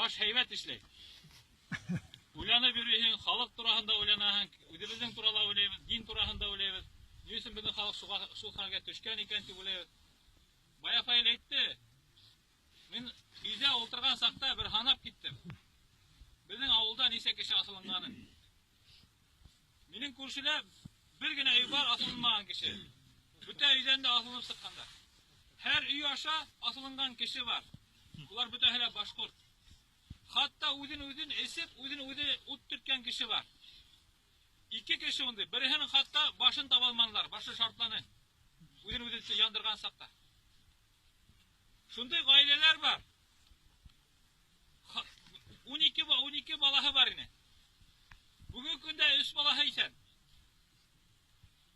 баш һәйбәт эшләй. Уйланып йөрөйһең, халык тураһында уйланаһың, үзебезнең турала уйлайбыз, дин тураһында уйлайбыз. Ни өчен безнең халык шул хәлгә төшкән икән дип уйлайбыз. Бая Фаил әйтте. Мин өйдә ултырган сакта бер һанап киттем. Безнең авылда ничә кеше асылынганын. Минең күршелә бер генә өй бар асылынмаган кеше. Бүтә өйдән дә асылынып сыккандар. Һәр өй аша асылынган кеше бар. Улар бөтәһе дә башкорт. Хатта үзен эсеп, үзе ут төрткән кеше бар. Ике кеше унды. Береһенең хатта башын таба алмадылар, башы шартланы. Үзе яндырган сакта. Шундай гаиләләр бар. 12 балаһы бар ине. Бүген көндә 3 балаһы исән.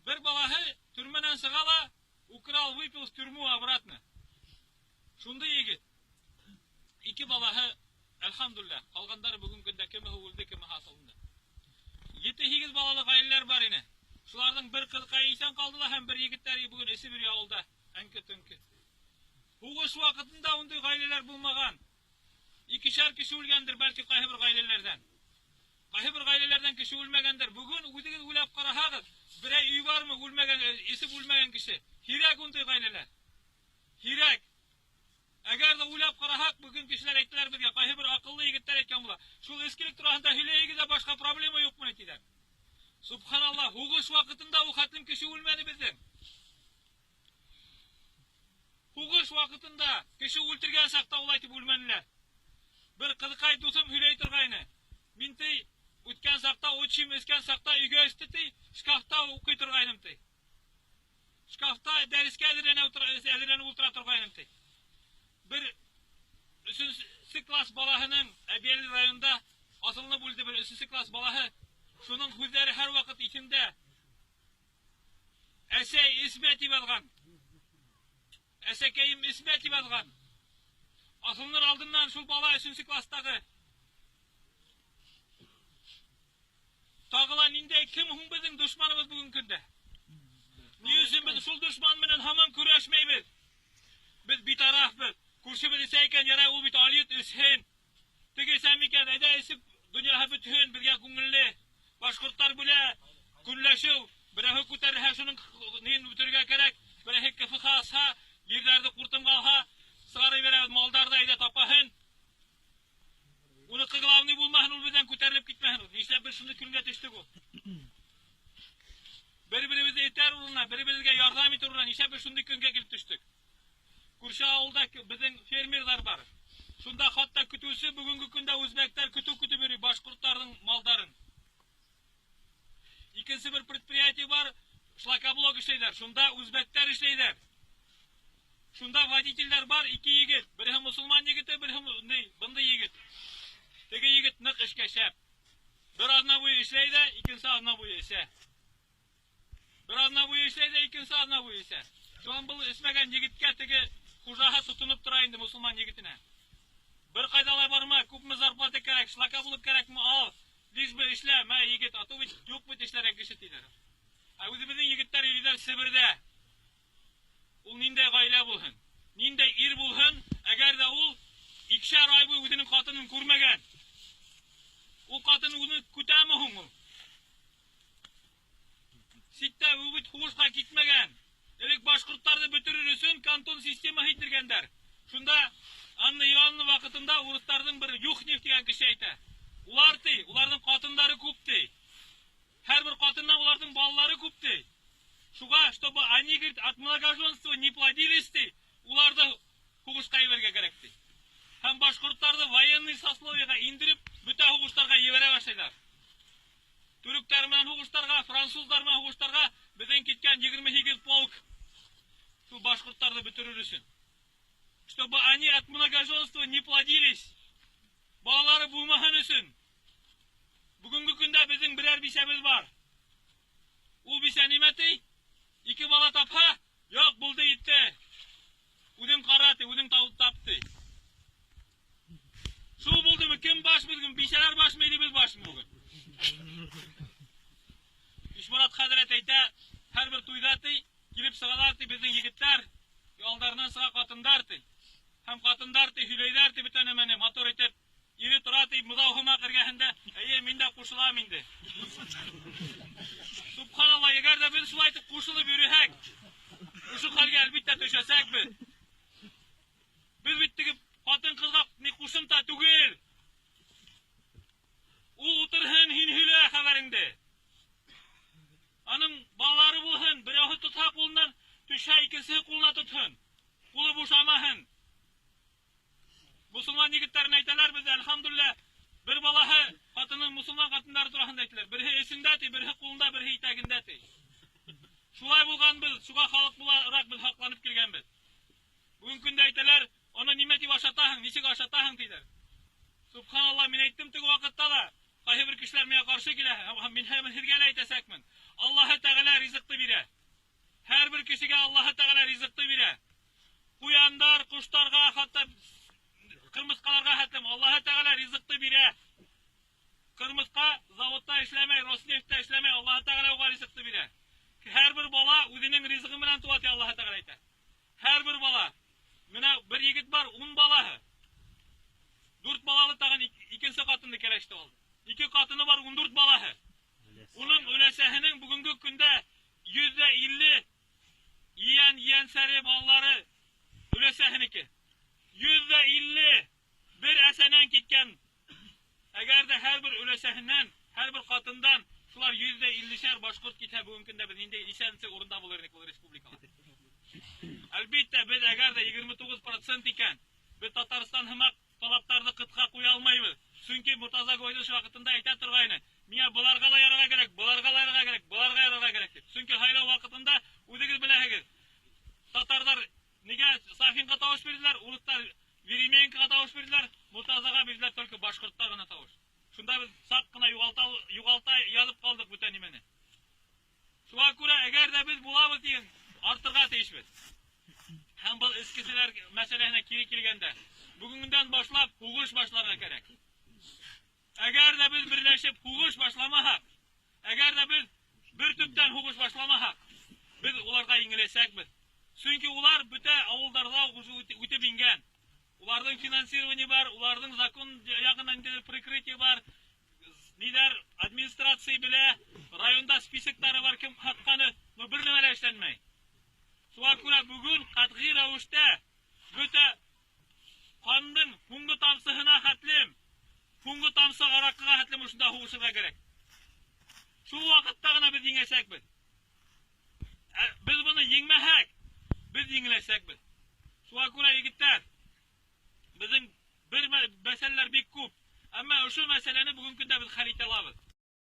Бер балаһы төрмәнән сыга ла, украл, выпил в тюрьму обратно. Шундай егет. 2 балаһы, әлхәмдүлилләх, калгандары бүген көндә кеме үлде, кеме асылынды. 7-8 балалы гаиләләр бар ине. Шуларның бер кызга исән калдылар һәм бер егетләр бүген эсе бер авылда, әнке-төнке. Хугыш вакытында ундай гаиләләр булмаган. 2-шәр кеше үлгәндер, бәлки кайбер гаиләләрдән. Кайбер гаиләләрдән кеше үлмәгәндер. Бүген үзегез уйлап караһагыз, берәй өй бармы үлмәгән, исеп үлмәгән кеше? Кирәк ундай гаиләләр. Кирәк. Әгәр дә уйлап караһак, бүген кешеләр әйттеләр безгә, кайбер акыллы егетләр әйткән була. Шул эскелек турында һөйләйгез дә башка проблема юкмы диләр. Субханаллах, хугыш вакытында ул хәтлем кеше үлмәде безнең. Хугыш вакытында кеше үлтергән сакта ул әйтеп үлмәнеләр. Бер кызыкай дусым һөйләй торгайны. Мин ти үткән сакта учим искән сакта өйгә өсте ти, шкафта укый торгайным ти. Шкафта дәрескә әзерләнеп утыра торгайным ти. Bir 3-нче класс балаһының Әбиәли районында асылынып үлде бер 3-нче класс балаһы. Шуның күзләре һәр вакыт исемдә. Әсәй исмә дип алган. Әсәкәем исмә дип алган. Асылыныр алдыннан шул бала 3-нче класстагы. Тагыла нинди кем һуң безнең душманыбыз бүген көндә? Ни өчен без шул душман менән һаман көрәшмәйбез? Без битарафбыз. Күршебез исә икән, ярай ул бит алыйт үсһен. Теге сәмикән әйдә исеп дөньяга бөтһен, безгә күңелле. Башкортлар белә күлләшү, берәү күтәрһә шуның нин үтәргә кирәк, берәү кефхаса, җирләрне куртымга алһа, сыгарып бирәбез, малдарды әйдә тапаһын. Уны кыглавны булмаһын, ул бездән күтәрелеп китмәһен. Нишләп без шуны күлгә төштек ул? Бер-беребезне этәр урынына, бер-беребезгә ярдәм итү урынына нишләп без шундый көнгә килеп төштек? Күрше авылда безнең фермерлар бар. Шунда хатта көтүсе бүгенге көндә үзбәктәр көтү йөри башкортларның малдарын. Икенче бер предприятие бар, шлакоблок эшләйләр. Шунда үзбәктәр эшләйләр. Шунда водительләр бар, 2 егет. Бере мусулман егете, бере бындай егет. Теге егет нык эшкә шәп. Бер азна буе эшләй дә, икенче азна буе эсә. Бер азна буе эшләй дә, икенче азна буе эсә. Шуның бу эсмәгән егеткә теге хужаһы тотынып тора инде мусулман егетенә. Бер кайдалай барма, күпме зарплата кирәк, шлака булып кирәкме, ал. Лишь бер эшлә, мә егет, ату бит юк бит эшләргә кеше тиләр. Ә үзебезнең егетләр йөриләр Себердә. Ул ниндәй гаилә булһын? Ниндәй ир булһын, әгәр дә ул 2 ай буе үзенең хатынын күрмәгән. Ул хатын үзе күтәме һуң ул? Ситтә ул бит хугышка китмәгән. Элек башкортларны бөтерер өчен кантон система итергәннәр. Шунда Анна Ивановна вакытында урысларның бер Юхнев дигән кеше әйтә. Улар ти, уларның хатыннары күп ти. Һәрбер хатыннан уларның балалары күп ти. Шуга, чтобы они, говорит, от многоженства не плодились ти, уларда хугышка ебәргә кирәк ти. Һәм башкортларны военный сословиягә индереп, бүтә хугыштарга ебәрә башлыйлар. Түректәр менән хугыштарга, французлар менән хугыштарга безнең киткән 28 полк шул башкортларны бетерер өчен. Чтобы они от многоженства не плодились. Балалары булмаһын өчен. Бүгенге көндә безнең берәр бисәбез бар. Ул бисә нимә ти? 2 бала тапһа, юк булды итте. Үзең караты, үзең тапты. Шул булдымы? Кем баш безнең бисәләр башмы иде, без башмы бүген? Ишмурат хәзрәт әйтә, һәрбер туйда ти, килеп сыгалар ти безнең егетләр, алдарыннан сыга хатындар ти. Һәм хатындар ти һөйләйләр ти бөтен мәне мотор итеп, тип мыдаухыма кергәһендә, мин дә кушылам инде. Субханалла, егәр дә без шулай итеп кушылып йөрһәк, ошо хәлгә әлбиттә төшәсәкбез. Без бит теге хатын-кызга ни кушымта түгел. Ул утырһын, һин һөйлә хәбәреңде. Аның балалары булһын, берәүһе тотһа кулыннан, төшә икенчесе кулына тотһын. Кулы бушамаһын. Мусулман егетләрне әйтәләр бездә, әлхәмдүлилләһ, бер балаһы хатының мусулман хатыннары турында әйтәләр. Берһе эсендә ти, берһе кулында, берһе итәгендә ти. Шулай булган без, шуга халык буларак без хакланып килгәнбез. Бүген көндә әйтәләр, аны нимә дип ашатаһың, ничек ашатаһың диләр. Субханалла, мин әйттем теге вакытта да, кайһы бер кешеләр миңа каршы килә, мин һәм һезгә лә әйтәсәкмен. Аллаһы Тәгалә ризыкты бирә. Һәрбер кешегә Аллаһы Тәгалә ризыкты бирә. Куяндар, куштарга, хатта кырмыскаларга хәтлем Аллаһы Тәгалә ризыкты бирә. Кырмыска заводта эшләмәй, Роснефтьтә эшләмәй, Аллаһы Тәгалә уга ризыкты бирә. Һәрбер бала үзенең ризыгы белән туа, Аллаһы Тәгалә әйтә. Һәрбер бала. Менә бер егет бар, 10 балаһы. 4 балалы тагын икенче катынны кәләште алды. 2 катыны бар, 14 балаһы. Уның өләсәһенең бүгенге көндә 150 yeğen-yeğensәре балалары өләсәһенеке. 150 bir әсәнән киткән. Әгәр дә һәрбер өләсәһеннән, һәрбер катындан шулар 150-шәр башкорт китә бүгенге көндә без инде ничәнче урында булыр идек бу республикада. Әлбиттә без әгәр дә 29% икән, без Татарстан һымак талаптарны кытка куя алмайбыз. Чөнки Муртаза Гойдыш вакытында әйтә торгайны, миңа буларга да ярарга кирәк, буларга да ярарга кирәк, буларга ярарга кирәк дип. Чөнки хайлау вакытында үзегез беләһегез. Татарлар нигә Сафинга тавыш бирделәр, улуттар Веремеенкага тавыш бирделәр, Муртазага бирделәр только башкорттар гына тавыш. Шунда без сак кына югалта язып калдык бүтән нимәне. Шуңа күрә әгәр дә без булабыз дигән артырга тиешбез. Һәм бу эскеселәр мәсьәләсенә кире килгәндә, бүгенгәдән башлап хугыш башларга кирәк. Әгәр дә без берләшеп хугыш башламаһак, әгәр дә без бер төптән хугыш башламаһак, без уларга иңеләсәкбез. Чөнки улар бүтә авылларда үтеп ингән. Уларның финансирование бар, уларның закон ягынан прикрытие бар. Нидер администрация белә, районда списоктары бар, кем хатканы, бу бер нәмә дә эшләнмәй. Шуңа күрә бүген катгый рәвештә бүтә канның фуңгы тамсыһына хәтлем, фуңгы тамсы аракыга хәтлем шунда хугышырга кирәк. Шул вакытта гына без еңәсәкбез. Без буны еңмәһәк, biz yengilәсәкбез. Шуңа күрә егетләр, безнең бер мәсьәләләр бик күп. Әмма ошо мәсьәләне бүген көндә без хәл итә алабыз.